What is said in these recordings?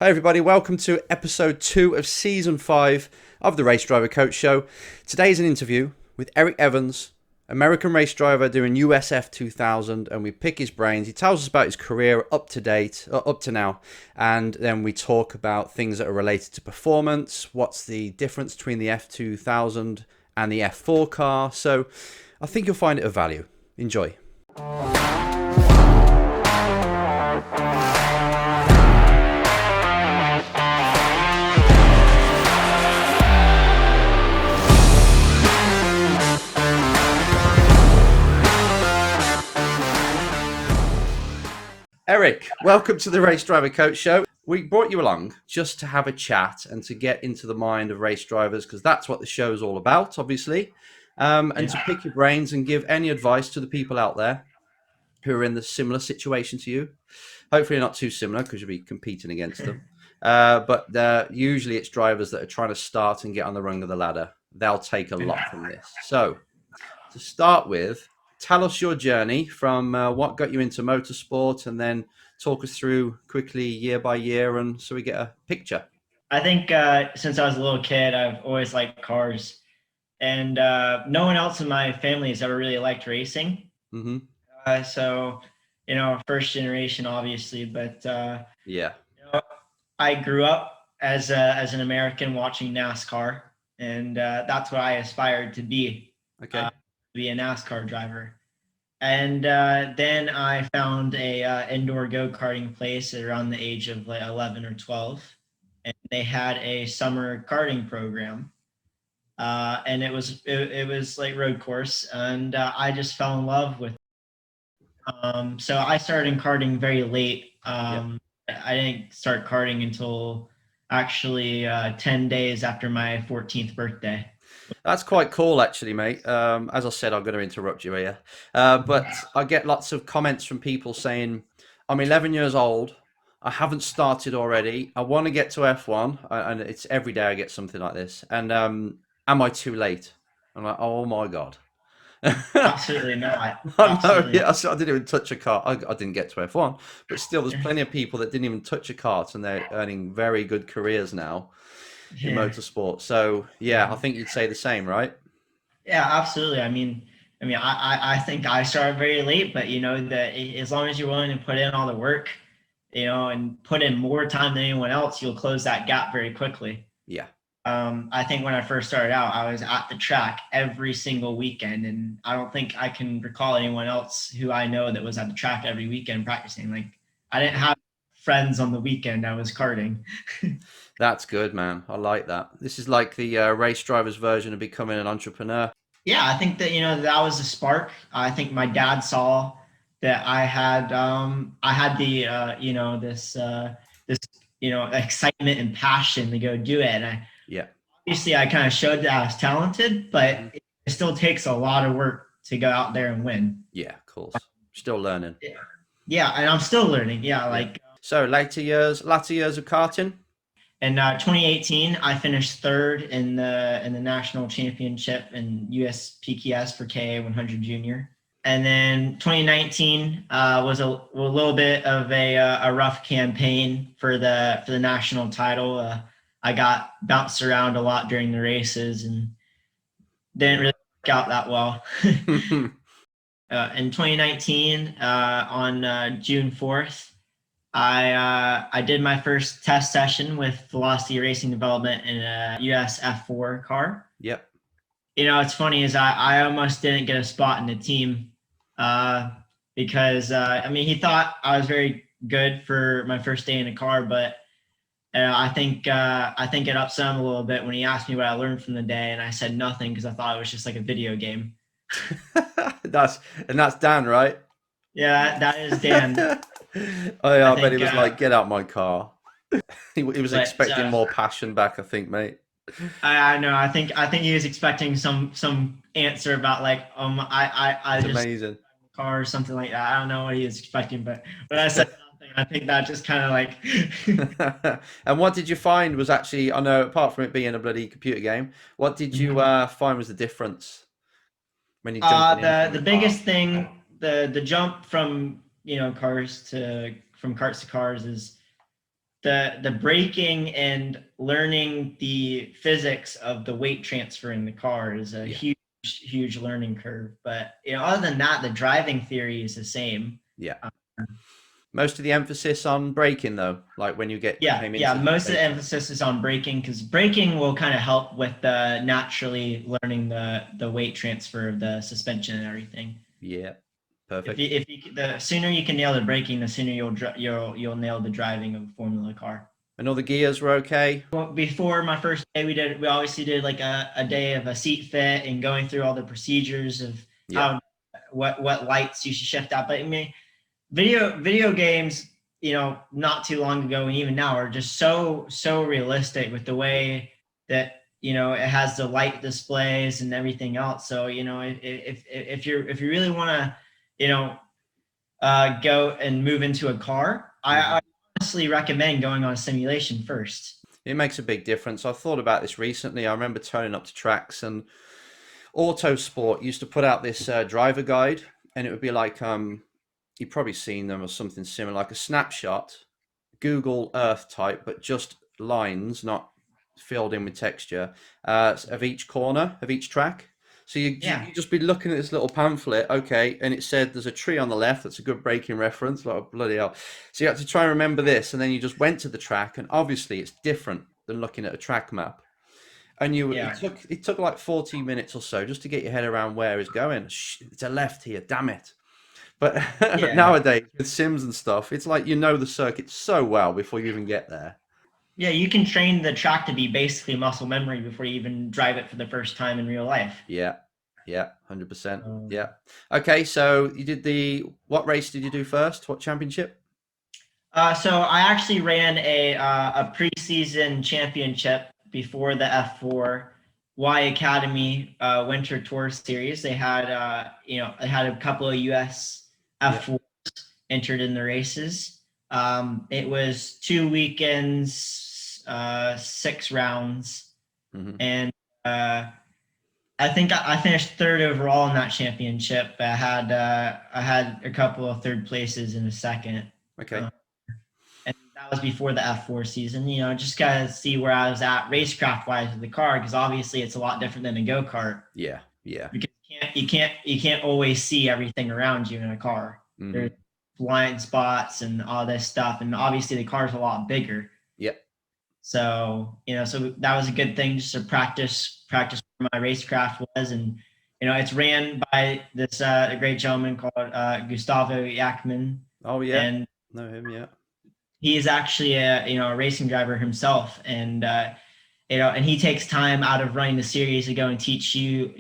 Hi everybody, welcome to episode 2 of season 5 of the Race Driver Coach Show. Today's an interview with Erik Evans, American race driver doing USF2000, and we pick his brains. He tells us about his career up to now, and then we talk about things that are related to performance, what's the difference between the F2000 and the F4 car. So I think you'll find it of value. Enjoy. Erik, welcome to the Race Driver Coach Show. We brought you along just to have a chat and to get into the mind of race drivers, because that's what the show is all about, obviously, and to pick your brains and give any advice to the people out there who are in the similar situation to you. Hopefully not too similar, because you'll be competing against them. But usually it's drivers that are trying to start and get on the rung of the ladder. They'll take a lot from this. So to start with, tell us your journey from what got you into motorsport, and then talk us through quickly year by year, and so we get a picture. I think since I was a little kid, I've always liked cars, and no one else in my family has ever really liked racing. Mm-hmm. So, first generation, obviously, but Yeah. I grew up as an American watching NASCAR, and that's what I aspired to be. Okay. To be a NASCAR driver. And then I found a indoor go-karting place around the age of like 11 or 12. And they had a summer karting program. And it was like road course. And I just fell in love with it. So I started in karting very late. I didn't start karting until actually 10 days after my 14th birthday. That's quite cool, actually, mate. As I said, I'm going to interrupt you here. But I get lots of comments from people saying, I'm 11 years old. I haven't started already. I want to get to F1. And it's every day I get something like this. And am I too late? I'm like, oh my God. Absolutely not. I know, Absolutely not. yeah, I didn't even touch a car. I didn't get to F1, but still, there's plenty of people that didn't even touch a kart, and they're earning very good careers now in Yeah. motorsport. So, yeah, I think you'd say the same, right? Yeah, absolutely. I think I started very late, but that as long as you're willing to put in all the work, and put in more time than anyone else, you'll close that gap very quickly. Yeah. I think when I first started out, I was at the track every single weekend, and I don't think I can recall anyone else who I know that was at the track every weekend practicing. Like, I didn't have friends on the weekend. I was karting. That's good, man. I like that. This is like the race driver's version of becoming an entrepreneur. Yeah, I think that that was a spark. I think my dad saw that I had the this excitement and passion to go do it. And Yeah. obviously I kind of showed that I was talented, but Mhm. it still takes a lot of work to go out there and win. Yeah, of course. Still learning. Yeah, and I'm still learning. Yeah, Yeah. like So latter years of karting. in 2018, I finished third in the national championship in USPKS for KA 100 Junior. And then 2019 was a little bit of a rough campaign for the national title. I got bounced around a lot during the races and didn't really work out that well. In 2019, on June 4th, I did my first test session with Velocity Racing Development in a USF4 car. Yep. It's funny is I almost didn't get a spot in the team because he thought I was very good for my first day in the car, but I think it upset him a little bit when he asked me what I learned from the day, and I said nothing because I thought it was just like a video game. that's Dan, right? Yeah, that is Dan. Oh yeah, I I bet he think, was like, "Get out my car." He was but expecting more passion back, I think, mate. I know. I think he was expecting some answer about like I It's just amazing. car or something like that. I don't know what he was expecting, but when I said nothing, I think that just kind of like. And what did you find was actually, I know, apart from it being a bloody computer game, what did you find was the difference when you jumped in from The the car? biggest thing, the jump from cars to from carts to cars is the braking and learning the physics of the weight transfer in the car is a huge learning curve. But other than that, the driving theory is the same. Yeah. Most of the emphasis on braking, though, like when you get most of the emphasis is on braking, because braking will kind of help with naturally learning the weight transfer of the suspension and everything. Yeah, perfect. The sooner you can nail the braking, the sooner you'll nail the driving of a Formula car. And all the gears were okay? Well, before my first day, we obviously did like a day of a seat fit and going through all the procedures of what lights you should shift out. But I mean, video games, not too long ago and even now are just so realistic with the way that it has the light displays and everything else. So if you really want to go and move into a car, I honestly recommend going on a simulation first. It makes a big difference. I thought about this recently. I remember turning up to tracks, and Autosport used to put out this driver guide, and it would be like you've probably seen them or something similar, like a snapshot, Google Earth type, but just lines, not filled in with texture, of each corner of each track. So you just be looking at this little pamphlet, okay, and it said there's a tree on the left. That's a good braking reference. Like, oh, bloody hell. So you had to try and remember this, and then you just went to the track, and obviously it's different than looking at a track map. And it took like 14 minutes or so just to get your head around where it's going. It's a left here, damn it. But nowadays with sims and stuff, it's like the circuit so well before you even get there. Yeah, you can train the track to be basically muscle memory before you even drive it for the first time in real life. Yeah, 100%. Yeah. Okay, so you did what race did you do first? What championship? So I actually ran a preseason championship before the F4 Y Academy Winter Tour Series. They had they had a couple of US F4s entered in the races. It was 2 weekends, 6 rounds, and I think I finished third overall in that championship. I had a couple of third places in a second. Okay. And that was before the F4 season. Just gotta see where I was at racecraft wise with the car, because obviously it's a lot different than a go-kart. Yeah. Because you can't always see everything around you in a car. Mm-hmm. There's blind spots and all this stuff, and obviously the car's a lot bigger. Yep. So so that was a good thing, just to practice where my racecraft was. And it's ran by this a great gentleman called Gustavo Yakman. Oh yeah, and know him. Yeah, he is actually a racing driver himself, and and he takes time out of running the series to go and teach you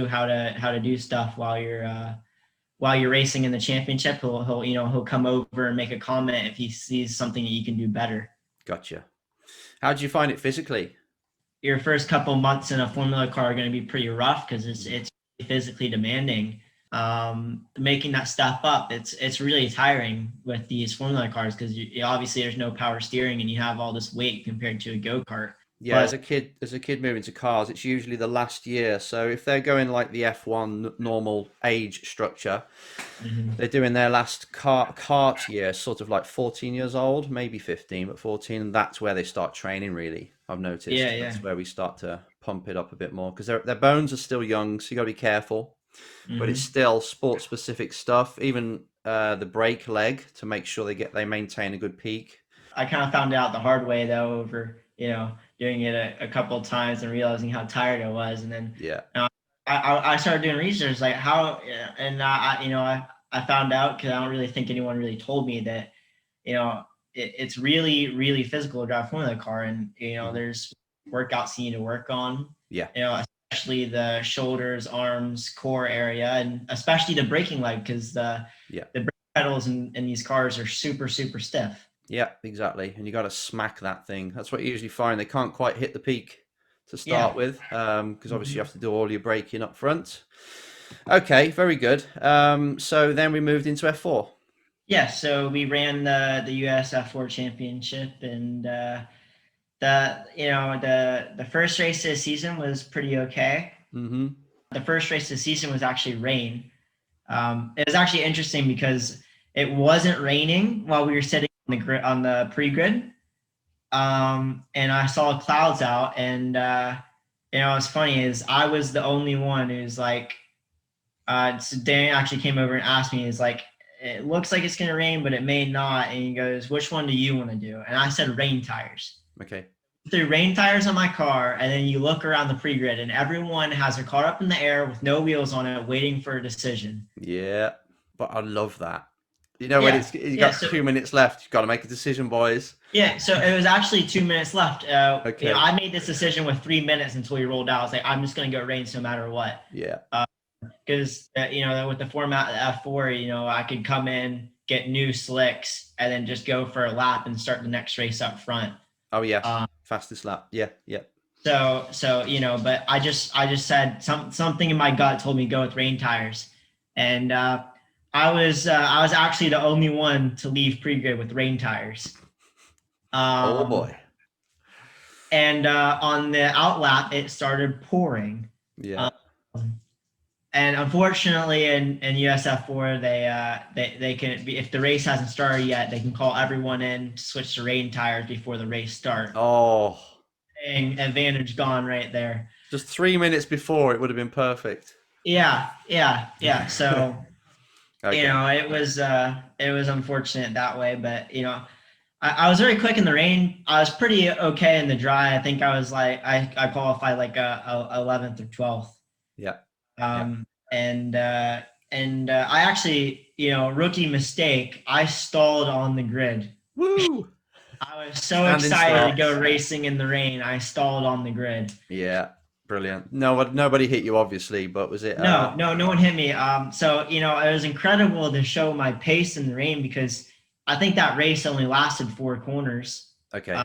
how to do stuff while you're racing in the championship. He'll come over and make a comment if he sees something that you can do better. Gotcha. How did you find it physically? Your first couple months in a Formula car are going to be pretty rough, because it's physically demanding. Making that step up, it's really tiring with these Formula cars, because obviously there's no power steering and you have all this weight compared to a go-kart. Yeah, as a kid moving to cars, it's usually the last year. So if they're going like the F1 normal age structure, they're doing their last kart year, sort of like 14 years old, maybe 15, but 14, and that's where they start training. Really, I've noticed. That's where we start to pump it up a bit more, because their bones are still young, so you got to be careful. But it's still sport-specific stuff. Even the brake leg, to make sure they maintain a good peak. I kind of found out the hard way though, over doing it a couple of times and realizing how tired I was, and then I started doing research, like how, and I found out, because I don't really think anyone really told me that it's really, really physical to drive a Formula car, and there's workouts you need to work on. Especially the shoulders, arms, core area, and especially the braking leg, because the brake pedals in these cars are super, super stiff. Yeah, exactly. And you got to smack that thing. That's what you usually find. They can't quite hit the peak to start with, because obviously you have to do all your braking up front. Okay, very good. So then we moved into F4. Yeah, so we ran the USF4 championship, and the first race of the season was pretty okay. The first race of the season was actually rain. It was actually interesting because it wasn't raining while we were sitting on the pre-grid. And I saw clouds out, and what's funny is I was the only one who's like, so Dan actually came over and asked me, he's like, it looks like it's gonna rain, but it may not. And he goes, which one do you want to do? And I said rain tires. Okay. Threw rain tires on my car, and then you look around the pre-grid, and everyone has their car up in the air with no wheels on it, waiting for a decision. Yeah, but I love that. You know, when you got 2 minutes left, you've got to make a decision, boys. Yeah, so it was actually 2 minutes left. Okay. I made this decision with 3 minutes until we rolled out. I was like, I'm just going to go rains no matter what. Yeah. Because, with the format of F4, I could come in, get new slicks, and then just go for a lap and start the next race up front. Oh, yeah. Fastest lap. Yeah, yeah. So but I just said something in my gut told me go with rain tires. And I was actually the only one to leave pre-grid with rain tires. Oh boy! And on the out lap, it started pouring. Yeah. And unfortunately, in USF4, they can, if the race hasn't started yet, they can call everyone in to switch to rain tires before the race starts. Oh. And advantage gone right there. Just 3 minutes before, it would have been perfect. Yeah. So. Okay. It was unfortunate that way, but I was very quick in the rain. I was pretty okay in the dry. I think I was like I qualified like 11th or 12th. Yeah. And I actually, rookie mistake, I stalled on the grid. Woo! I was so excited to go racing in the rain. I stalled on the grid. Yeah. Brilliant. No, nobody hit you, obviously, but was it? No one hit me. So it was incredible to show my pace in the rain, because I think that race only lasted 4 corners. Okay.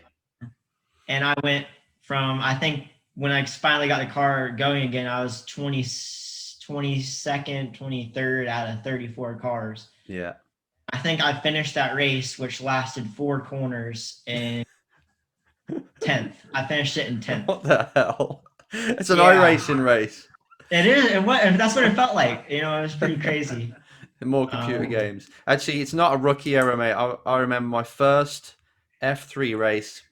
And I went from, I think when I finally got the car going again, I was 22nd, 23rd out of 34 cars. Yeah. I think I finished that race, which lasted 4 corners, in 10th. I finished it in 10th. What the hell? It's an iRacing race. It is. That's what it felt like. It was pretty crazy. More computer games. Actually, it's not a rookie error, mate. I remember my first F3 race,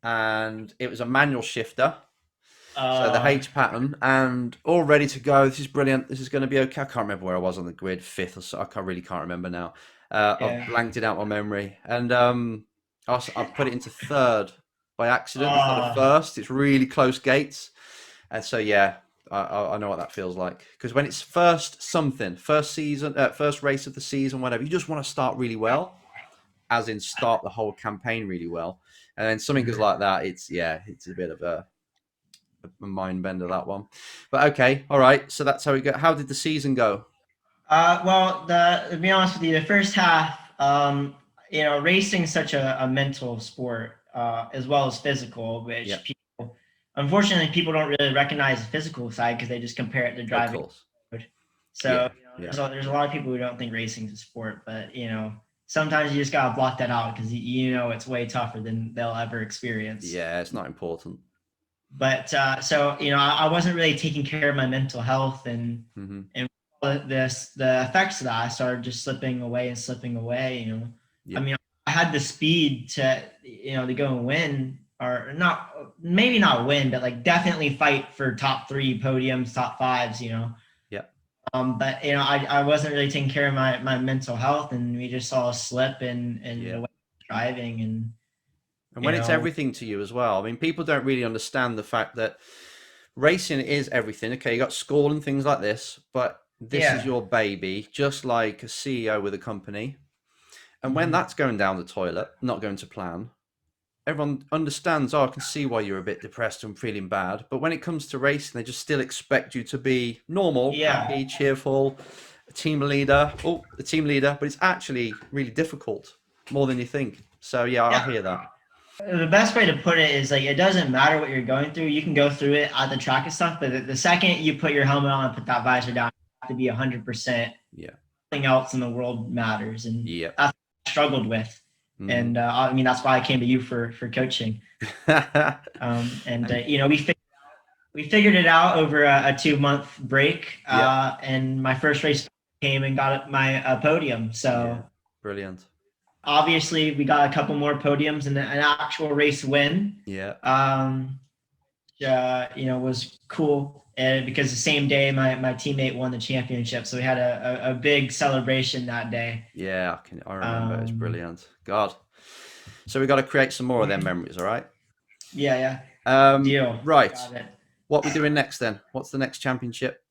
and it was a manual shifter. So the H pattern, and all ready to go. This is brilliant. This is going to be okay. I can't remember where I was on the grid, 5th or so. I can't remember now. I've blanked it out my memory. And I put it into 3rd. By accident instead of 1st. It's really close gates, and so yeah, I know what that feels like, because when it's first season, first race of the season, whatever, you just want to start really well, as in start the whole campaign really well, and then something goes like that. It's a bit of a mind bender, that one. But okay, all right. So that's how we go. How did the season go? Well, to be honest with you, the first half, racing is such a mental sport. As well as physical, which unfortunately people don't really recognize the physical side, because they just compare it to driving. So there's a lot of people who don't think racing is a sport, but sometimes you just gotta block that out, because it's way tougher than they'll ever experience. Yeah, it's not important. But I wasn't really taking care of my mental health, and and the effects of that, I started just slipping away. I mean, I had the speed to go and win, or maybe not win, but like definitely fight for top 3 podiums, top 5s. Yeah. But I wasn't really taking care of my mental health, and we just saw a slip in the way of driving, and when it's everything to you as well. I mean, people don't really understand the fact that racing is everything. Okay, you got school and things like this, but this is your baby, just like a CEO with a company. And when that's going down the toilet, not going to plan, everyone understands, I can see why you're a bit depressed and feeling bad. But when it comes to racing, they just still expect you to be normal, happy, cheerful, a team leader. But it's actually really difficult, more than you think. So, I hear that. The best way to put it is, like, it doesn't matter what you're going through. You can go through it at the track and stuff, but the second you put your helmet on and put that visor down, you have to be 100%. Yeah. Nothing else in the world matters. And that's struggled with, and that's why I came to you for coaching. We figured it out over a 2-month break, and my first race came and got my podium. So brilliant. Obviously, we got a couple more podiums and an actual race win. Yeah. Was cool. And because the same day my teammate won the championship, so we had a big celebration that day. Yeah, I remember. It was brilliant. God. So we got to create some more of them memories, all right? Yeah. Deal. Right. Got it. What are we doing next then? What's the next championship?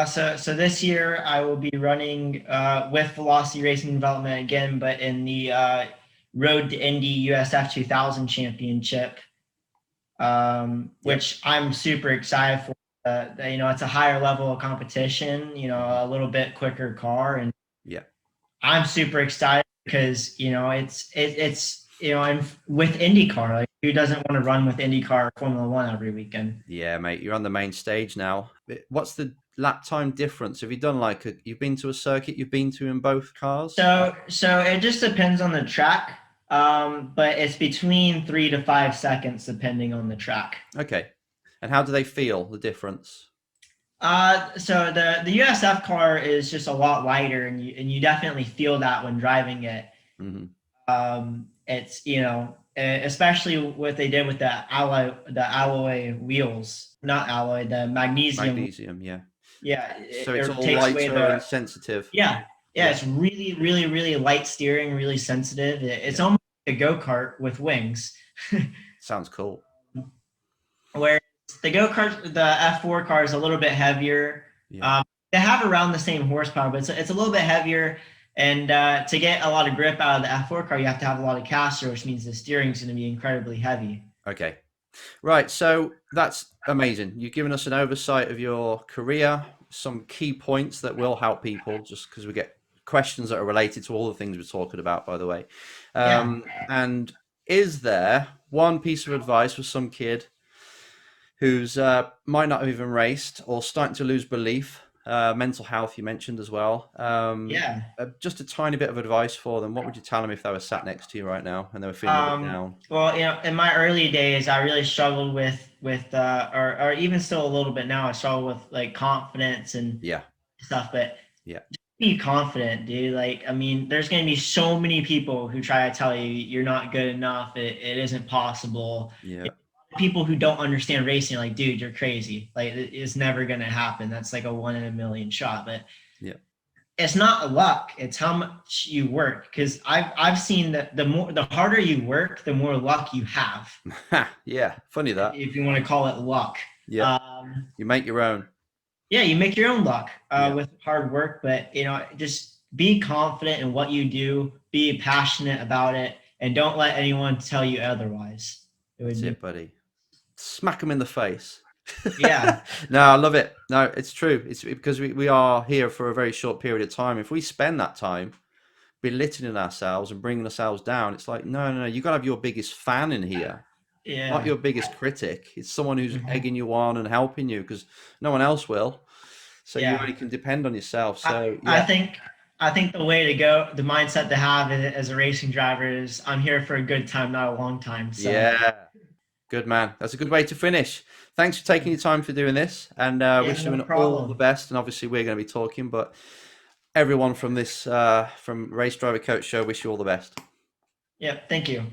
So this year I will be running with Velocity Racing Development again, but in the Road to Indy USF2000 Championship, which I'm super excited for. It's a higher level of competition. A little bit quicker car, and yeah, I'm super excited because it's I'm with IndyCar. Like, who doesn't want to run with IndyCar Formula One every weekend? Yeah, mate, you're on the main stage now. What's the lap time difference? Have you done you've been to a circuit you've been to in both cars? So it just depends on the track, but it's between 3 to 5 seconds depending on the track. Okay, and how do they feel the difference? So the USF car is just a lot lighter, and you definitely feel that when driving it. Mm-hmm. It's especially what they did with the alloy wheels, not alloy, the magnesium. Magnesium, yeah. Yeah. So it's all lighter and sensitive. Yeah. It's really, really, really light steering, really sensitive. It's almost like a go-kart with wings. Sounds cool. Where the go-kart, the F4 car is a little bit heavier. Yeah. They have around the same horsepower, but it's a little bit heavier. And to get a lot of grip out of the F4 car, you have to have a lot of caster, which means the steering is going to be incredibly heavy. Okay. Right. So that's amazing. You've given us an oversight of your career, some key points that will help people, just because we get questions that are related to all the things we're talking about, by the way. And is there one piece of advice for some kid who's might not have even raced or starting to lose belief? Mental health you mentioned as well. Just a tiny bit of advice for them. What would you tell them if they were sat next to you right now and they were feeling a bit down? Well, in my early days, I really struggled with or even still a little bit now, I struggle with like confidence and stuff. But be confident, dude. Like, I mean, there's going to be so many people who try to tell you you're not good enough. It isn't possible. Yeah. People who don't understand racing are like, dude, you're crazy. Like, it's never going to happen. That's like a 1 in a million shot. But it's not luck. It's how much you work. Because I've seen that the harder you work, the more luck you have. Yeah, funny that. If you want to call it luck. Yeah. You make your own. Yeah, you make your own luck with hard work. But just be confident in what you do. Be passionate about it, and don't let anyone tell you otherwise. That's it, buddy. Smack them in the face. Yeah. No, I love it. No, it's true. It's because we are here for a very short period of time. If we spend that time belittling ourselves and bringing ourselves down, it's like, no. You got to have your biggest fan in here. Yeah. Not your biggest critic. It's someone who's egging you on and helping you, because no one else will. So you really can depend on yourself. So I think the way to go, the mindset to have as a racing driver is, I'm here for a good time, not a long time. So. Yeah. Good man. That's a good way to finish. Thanks for taking your time for doing this, and wish you all the best. And obviously we're going to be talking, but everyone from this from Race Driver Coach Show, wish you all the best. Yeah, thank you.